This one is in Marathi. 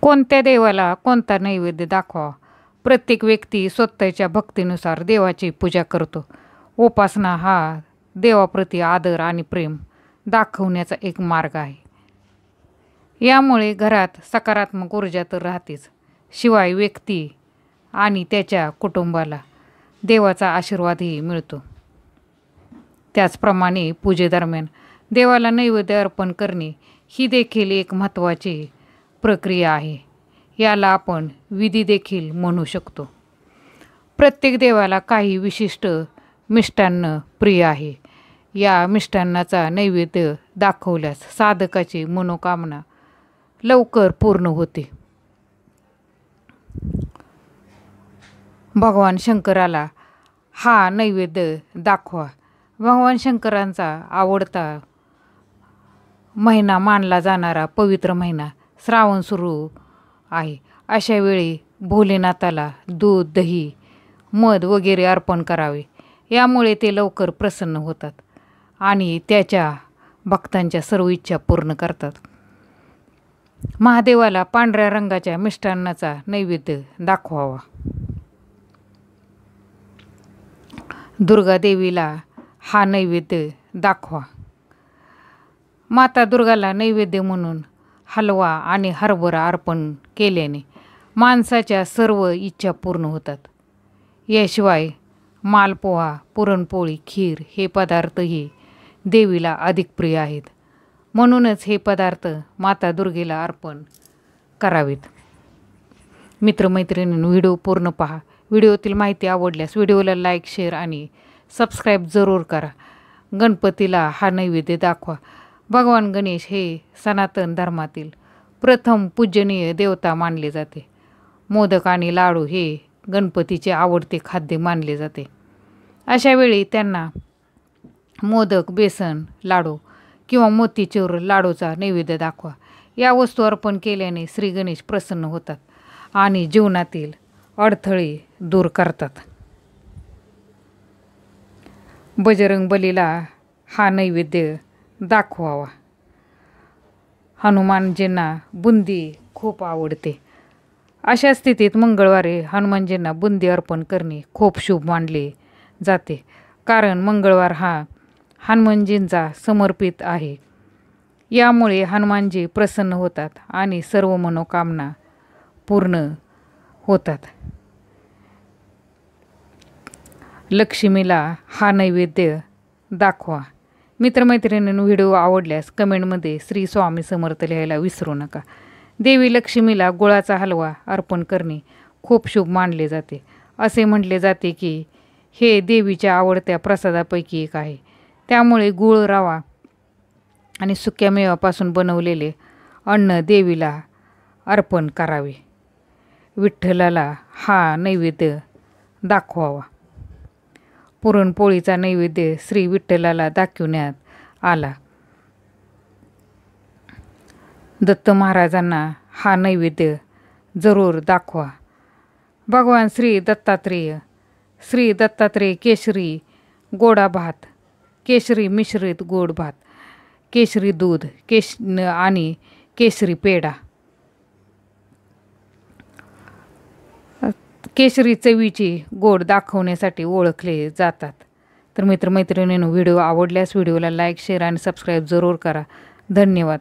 कोणत्या देवाला कोणता नैवेद्य दाखवावा? प्रत्येक व्यक्ती स्वतःच्या भक्तीनुसार देवाची पूजा करतो. उपासना हा देवाप्रती आदर आणि प्रेम दाखवण्याचा एक मार्ग आहे. यामुळे घरात सकारात्मक ऊर्जा तर राहतेच, शिवाय व्यक्ती आणि त्याच्या कुटुंबाला देवाचा आशीर्वादही मिळतो. त्याचप्रमाणे पूजेदरम्यान देवाला नैवेद्य अर्पण करणे ही देखील एक महत्त्वाची प्रक्रिया आहे. याला आपण विधी देखील म्हणू शकतो. प्रत्येक देवाला काही विशिष्ट मिष्टान्न प्रिय आहे. या मिष्टान्नाचा नैवेद्य दाखवल्यास साधकाची मनोकामना लवकर पूर्ण होते. भगवान शंकराला हा नैवेद्य दाखवा. भगवान शंकरांचा आवडता महिना मानला जाणारा पवित्र महिना श्रावण सुरू आहे. अशा वेळी भोलेनाथाला दूध, दही, मध वगैरे अर्पण करावे. यामुळे ते लवकर प्रसन्न होतात आणि त्याच्या भक्तांच्या सर्व इच्छा पूर्ण करतात. महादेवाला पांढऱ्या रंगाच्या मिष्टान्नाचा नैवेद्य दाखवावा. दुर्गा देवीला हा नैवेद्य दाखवा. माता दुर्गाला नैवेद्य म्हणून हलवा आणि हरभरा अर्पण केल्याने माणसाच्या सर्व इच्छा पूर्ण होतात. याशिवाय मालपोहा, पुरणपोळी, खीर हे पदार्थही देवीला अधिक प्रिय आहेत. म्हणूनच हे पदार्थ माता दुर्गेला अर्पण करावेत. मित्रमैत्रिणींनो, व्हिडिओ पूर्ण पहा. व्हिडिओतील माहिती आवडल्यास व्हिडिओला लाईक, शेअर आणि सबस्क्राईब जरूर करा. गणपतीला हा नैवेद्य दाखवा. भगवान गणेश हे सनातन धर्मातील प्रथम पूजनीय देवता मानले जाते. मोदक आणि लाडू हे गणपतीचे आवडते खाद्य मानले जाते. अशा वेळी त्यांना मोदक, बेसन लाडू किंवा मोतीचूर लाडूचा नैवेद्य दाखवा. या वस्तू अर्पण केल्याने श्री गणेश प्रसन्न होतात आणि जीवनातील अडथळे दूर करतात. बजरंग बलीला हा नैवेद्य दाखवावा. हनुमानजींना बुंदी खूप आवडते. अशा स्थितीत मंगळवारी हनुमानजींना बुंदी अर्पण करणे खूप शुभ मानले जाते, कारण मंगळवार हा हनुमानजींचा समर्पित आहे. यामुळे हनुमानजी प्रसन्न होतात आणि सर्व मनोकामना पूर्ण होतात. लक्ष्मीला हा नैवेद्य दाखवा. मित्रमैत्रिणींनो, व्हिडिओ आवडल्यास कमेंटमध्ये श्री स्वामी समर्थ लिहायला विसरू नका. देवी लक्ष्मीला गुळाचा हलवा अर्पण करणे खूप शुभ मानले जाते. असे म्हटले जाते की हे देवीच्या आवडत्या प्रसादापैकी एक आहे. त्यामुळे गूळ, रवा आणि सुक्या मेव्यापासून बनवलेले अन्न देवीला अर्पण करावे. विठ्ठलाला हा नैवेद्य दाखवावा. पुरणपोळीचा नैवेद्य श्री विठ्ठलाला दाखवण्यात आला. दत्त महाराजांना हा नैवेद्य जरूर दाखवा. भगवान श्री दत्तात्रेय केशरी गोडा भात, केशरी मिश्रित गोड भात, केशरी दूध आणि केशरी पेढा, केशरी चवीची गोड दाखवण्यासाठी ओळखले जातात. तर मित्रमैत्रिणींनो, व्हिडिओ आवडल्यास व्हिडिओला लाईक, शेअर आणि सबस्क्राईब जरूर करा. धन्यवाद.